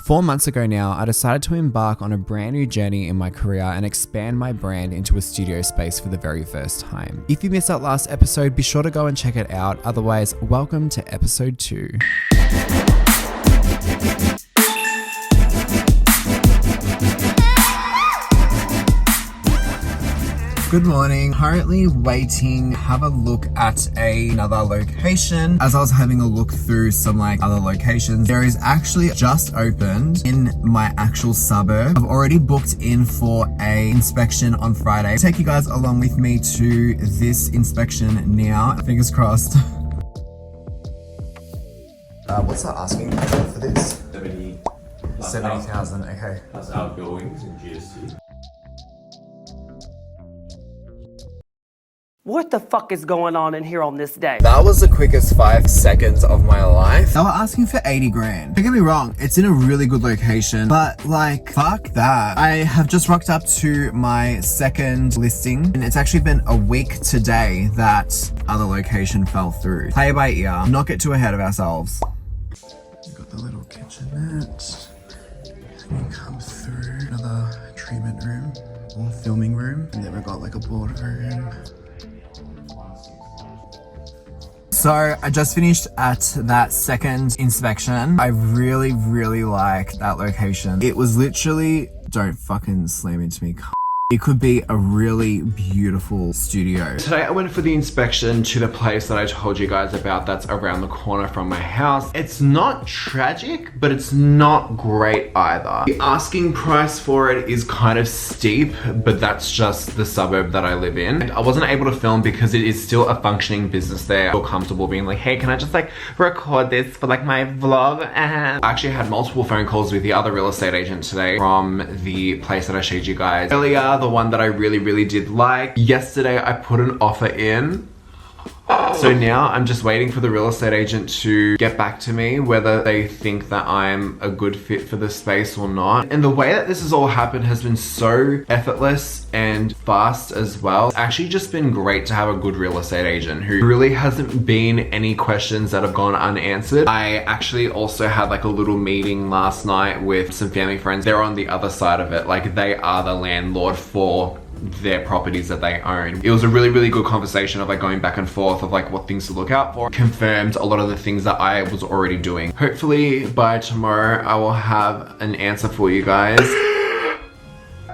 4 months ago now, I decided to embark on a brand new journey in my career and expand my brand into a studio space for the very first time. If you missed that last episode, be sure to go and check it out. Otherwise, welcome to episode 2. Good morning. Currently waiting, have a look at another location. As I was having a look through some other locations, there is actually just opened in my actual suburb. I've already booked in for a inspection on Friday. I'll take you guys along with me to this inspection now. Fingers crossed. What's that asking for this? 70,000, okay. Plus outgoings and GST. What the fuck is going on in here on this day? That was the quickest 5 seconds of my life. They were asking for 80 grand. Don't get me wrong, it's in a really good location, but fuck that. I have just rocked up to my second listing, and it's actually been a week today that other location fell through. Play by ear, not get too ahead of ourselves. We've got the little kitchenette. You come through another treatment room or filming room, and then we've got a boardroom. So I just finished at that second inspection. I really, really like that location. It was literally, don't fucking slam into me. It could be a really beautiful studio. Today I went for the inspection to the place that I told you guys about that's around the corner from my house. It's not tragic, but it's not great either. The asking price for it is kind of steep, but that's just the suburb that I live in. I wasn't able to film because it is still a functioning business there. I feel comfortable being hey, can I just record this for my vlog? I actually had multiple phone calls with the other real estate agent today from the place that I showed you guys earlier. The one that I really did like. Yesterday I put an offer in. So now I'm just waiting for the real estate agent to get back to me whether they think that I'm a good fit for the space or not. And the way that this has all happened has been so effortless and fast as well. It's actually just been great to have a good real estate agent who really hasn't been any questions that have gone unanswered. I actually also had a little meeting last night with some family friends. They're on the other side of it. They are the landlord for their properties that they own. It was a really good conversation of going back and forth of what things to look out for. Confirmed a lot of the things that I was already doing. Hopefully by tomorrow I will have an answer for you guys.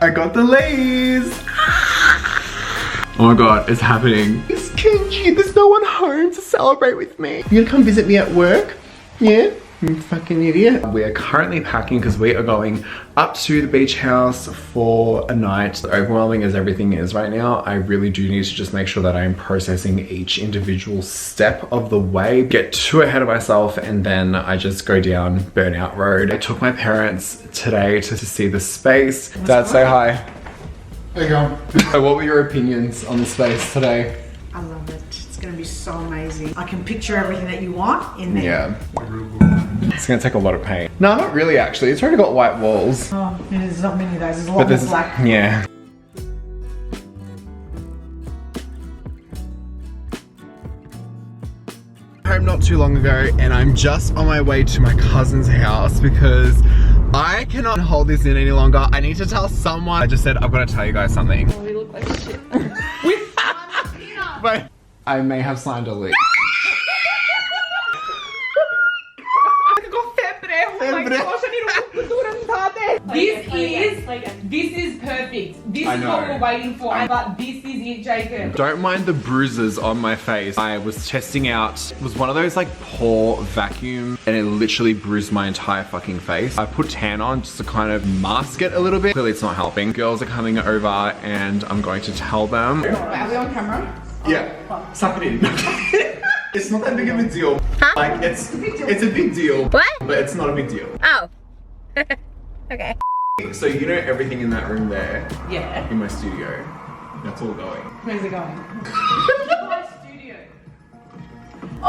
I got the leads! Oh my god, it's happening. It's Kenji, there's no one home to celebrate with me. You gonna come visit me at work? Yeah? You fucking idiot. We are currently packing because we are going up to the beach house for a night. Overwhelming as everything is right now, I really do need to just make sure that I am processing each individual step of the way. Get too ahead of myself and then I just go down Burnout Road. I took my parents today to see the space. Dad, say hi. There you go. So what were your opinions on the space today? I love it. It's going to be so amazing. I can picture everything that you want in there. Yeah. It's gonna take a lot of paint. No, not really actually. It's already got white walls. Oh, there's not many of those. There's a lot more black. Yeah. Home not too long ago and I'm just on my way to my cousin's house because I cannot hold this in any longer. I need to tell someone. I just said I've got to tell you guys something. We look like shit. Wait, I may have signed a lease. This is perfect. This is what we're waiting for. But this is it, Jacob. Don't mind the bruises on my face. I was testing out, it was one of those pore vacuum and it literally bruised my entire fucking face. I put tan on just to kind of mask it a little bit. Clearly it's not helping. Girls are coming over and I'm going to tell them. Are we on camera? Yeah, suck it in. It's not that big of a deal. Huh? It's a big deal. What? But it's not a big deal. Oh. Okay. So you know everything in that room there? Yeah. In my studio. That's all going. Where's it going? My studio. Oh!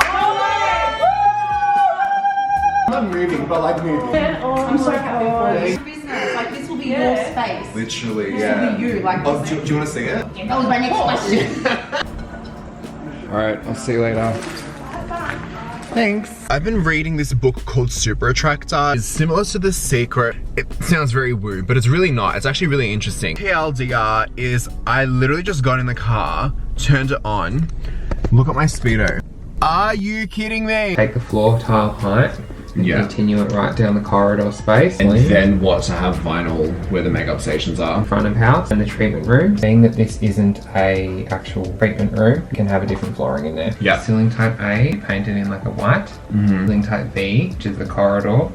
I'm not moving, but moving. I'm so happy for you. Business. This will be your space. Literally, This yeah. will be you. Oh, do you want to see it? That was my next question. Alright, I'll see you later. Thanks. I've been reading this book called Super Attractor. It's similar to The Secret. It sounds very woo, but it's really not. It's actually really interesting. TLDR is I literally just got in the car, turned it on. Look at my Speedo. Are you kidding me? Take the floor tile height and continue it right down the corridor space. And then what, to have vinyl where the makeup stations are? In front of house and the treatment room. Being that this isn't a actual treatment room, you can have a different flooring in there. Yeah. Ceiling type A, painted in like a white. Ceiling type B, which is the corridor,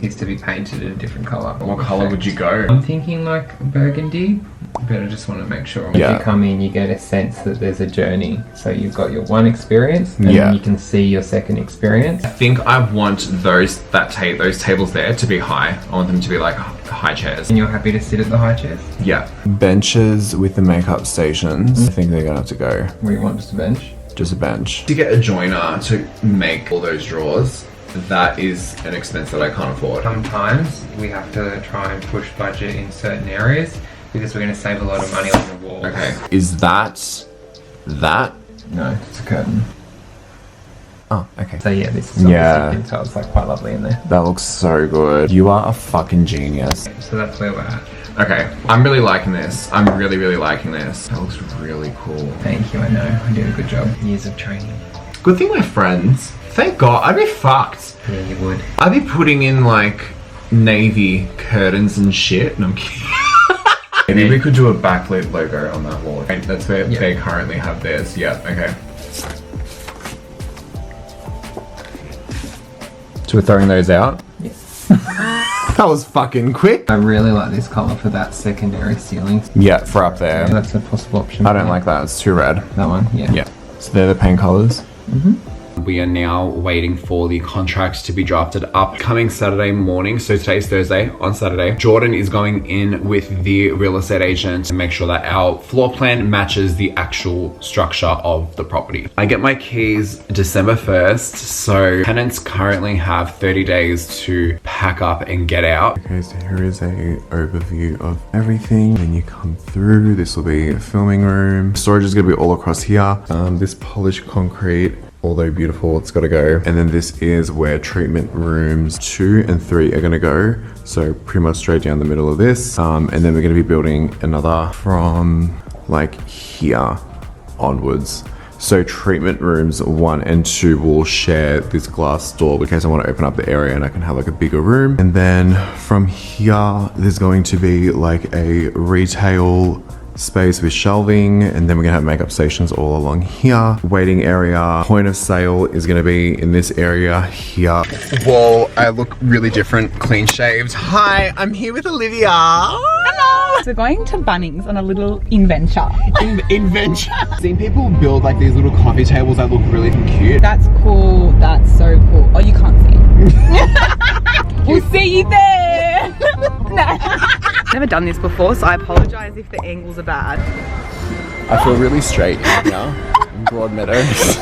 is to be painted in a different colour. What colour would you go? I'm thinking like burgundy, but I just want to make sure when you come in you get a sense that there's a journey. So you've got your one experience and then you can see your second experience. I think I want those tables there to be high. I want them to be like high chairs. And you're happy to sit at the high chairs? Yeah. Benches with the makeup stations. I think they're gonna have to go. We want just a bench? Just a bench. To get a joiner to make all those drawers, that is an expense that I can't afford. Sometimes we have to try and push budget in certain areas because we're going to save a lot of money on the walls. Okay. Is that? No, it's a curtain. Oh, okay. So yeah, this is obviously so it's like quite lovely in there. That looks so good. You are a fucking genius. So that's where we're at. Okay, I'm really liking this. I'm really, really liking this. That looks really cool. Thank you, I know. I did a good job. Years of training. Good thing we're friends. Thank God, I'd be fucked. Yeah, you would. I'd be putting in like navy curtains and shit, and I'm kidding. Maybe we could do a backlit logo on that wall. That's where they currently have theirs. Yeah, okay. So we're throwing those out? Yes. That was fucking quick. I really like this colour for that secondary ceiling. Yeah, for up there. Yeah, that's a possible option. I don't like that, it's too red. That one? Yeah. Yeah. So they're the paint colours? We are now waiting for the contract to be drafted up coming Saturday morning. So today's Thursday. On Saturday, Jordan is going in with the real estate agent to make sure that our floor plan matches the actual structure of the property. I get my keys December 1st. So tenants currently have 30 days to pack up and get out. Okay, so here is a overview of everything. When you come through, this will be a filming room. Storage is gonna be all across here. This polished concrete, although beautiful, it's got to go. And then this is where treatment rooms 2 and 3 are going to go. So pretty much straight down the middle of this. And then we're going to be building another from like here onwards. So treatment rooms 1 and 2 will share this glass door in case I want to open up the area and I can have like a bigger room. And then from here, there's going to be like a retail space with shelving, and then we're gonna have makeup stations all along here. Waiting area, point of sale is gonna be in this area here. Whoa, I look really different, clean shaved. Hi, I'm here with Olivia. Hello! We're going to Bunnings on a little inventure. Invention. Seen people build like these little coffee tables that look really cute. That's cool. That's so cool. Oh, you can't see. We'll see you there. No. Never done this before, so I apologize if the angles are bad. I feel really straight now in Broad Meadows.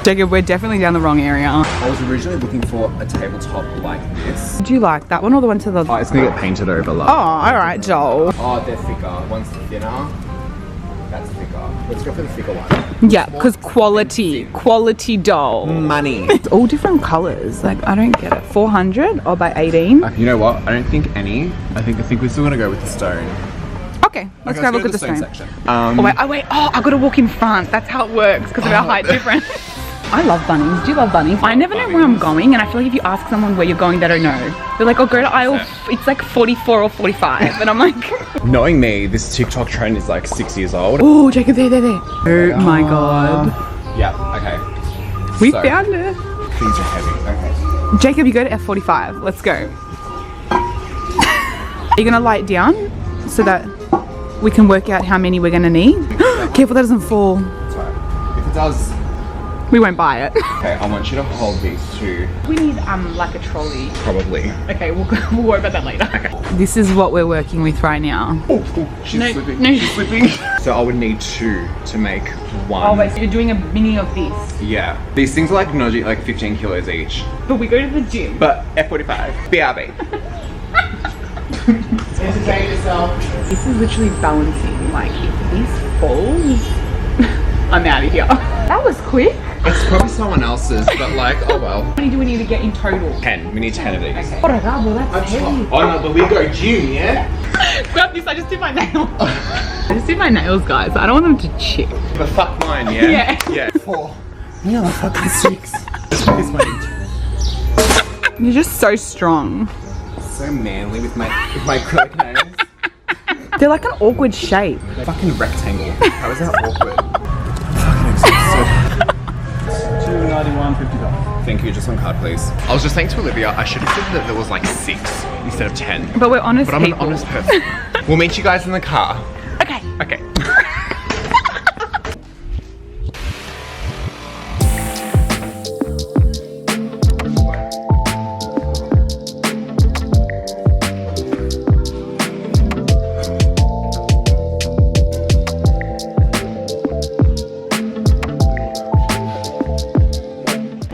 Jacob, we're definitely down the wrong area. I was originally looking for a tabletop like this. Do you like that one or the one to the... Oh, it's gonna get painted over, love. Oh, alright, Joel. Oh, they're thicker. One's thinner. That's thicker. Let's go for the thicker one. Yeah, because quality doll. Money. It's all different colours. Like, I don't get it. 400 or by 18? You know what? I don't think any. I think we're still gonna go with the stone. Okay, let's go look at the stone. Section. Oh wait, I gotta walk in front. That's how it works because of our height difference. I love Bunnings. Do you love Bunnings? I never know where I'm going, and I feel like if you ask someone where you're going, they don't know. They're like, oh, go to aisle, it's like 44 or 45. And I'm like... Knowing me, this TikTok trend is like 6 years old. Oh, Jacob, there. Oh my God. Yeah, okay. We found it. Things are heavy, okay. Jacob, you go to F45. Let's go. Are you gonna light it down so that we can work out how many we're gonna need? Careful that doesn't fall. That's right. If it does... We won't buy it. Okay, I want you to hold these two. We need like a trolley. Probably. Okay, we'll worry about that later. Okay. This is what we're working with right now. Oh, she's slipping. No. She's slipping. So I would need 2 to make 1. Oh wait, so you're doing a mini of this? Yeah. These things are like nodgy, like 15 kilos each. But we go to the gym. But F45. BRB. Entertain yourself. This is literally balancing. Like, if this falls, I'm out of here. That was quick. It's probably someone else's, but like, oh well. How many do we need to get in total? 10. We need 10 of these. Okay. Oh, well, that's heavy. Oh no, but we go gym, yeah? Grab this, I just did my nails. I just did my nails, guys. I don't want them to chip. But fuck mine, yeah? Yeah. Yeah. 4. No, fucking 6. You're just so strong. So manly with my acrylic nails. They're like an awkward shape. Fucking rectangle. How is that awkward? Fucking expensive. $291.50. Thank you, just one card, please. I was just saying to Olivia, I should have said that there was like 6 instead of 10. But we're honest But I'm people. an honest person. We'll meet you guys in the car. Okay. Okay.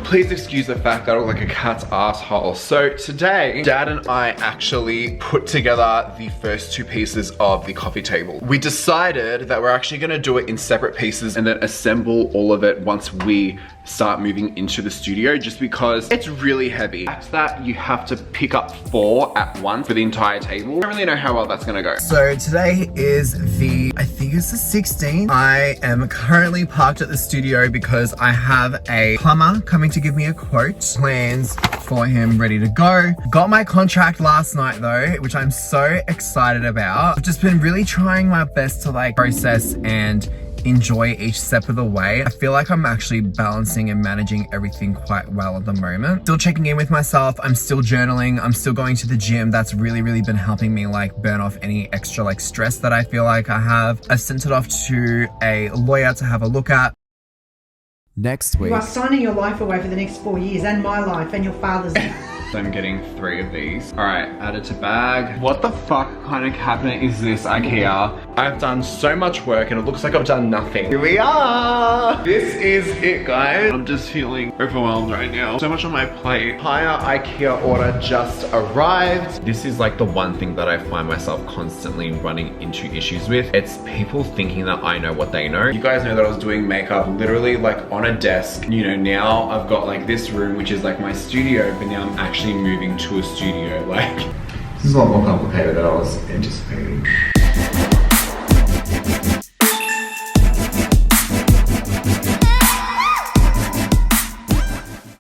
Please excuse the fact that I look like a cat's asshole. So today, Dad and I actually put together the first 2 pieces of the coffee table. We decided that we're actually gonna do it in separate pieces and then assemble all of it once we start moving into the studio, just because it's really heavy. After that, you have to pick up 4 at once for the entire table. I don't really know how well that's gonna go. So today is I think it's the 16th. I am currently parked at the studio because I have a plumber coming to give me a quote. Plans for him ready to go. Got my contract last night though, which I'm so excited about. I've just been really trying my best to like process and enjoy each step of the way. I feel like I'm actually balancing and managing everything quite well at the moment. Still checking in with myself. I'm still journaling. I'm still going to the gym. That's really been helping me like burn off any extra like stress that I feel like I have. I sent it off to a lawyer to have a look at. Next week. You are signing your life away for the next 4 years, and my life, and your father's life. I'm getting 3 of these. All right, added to bag. What the fuck kind of cabinet is this, IKEA? I've done so much work and it looks like I've done nothing. Here we are. This is it, guys. I'm just feeling overwhelmed right now. So much on my plate. Higher IKEA order just arrived. This is like the one thing that I find myself constantly running into issues with. It's people thinking that I know what they know. You guys know that I was doing makeup literally like on a desk. You know, now I've got like this room, which is like my studio, but now I'm actually moving to a studio. Like, This is a lot more complicated than I was anticipating.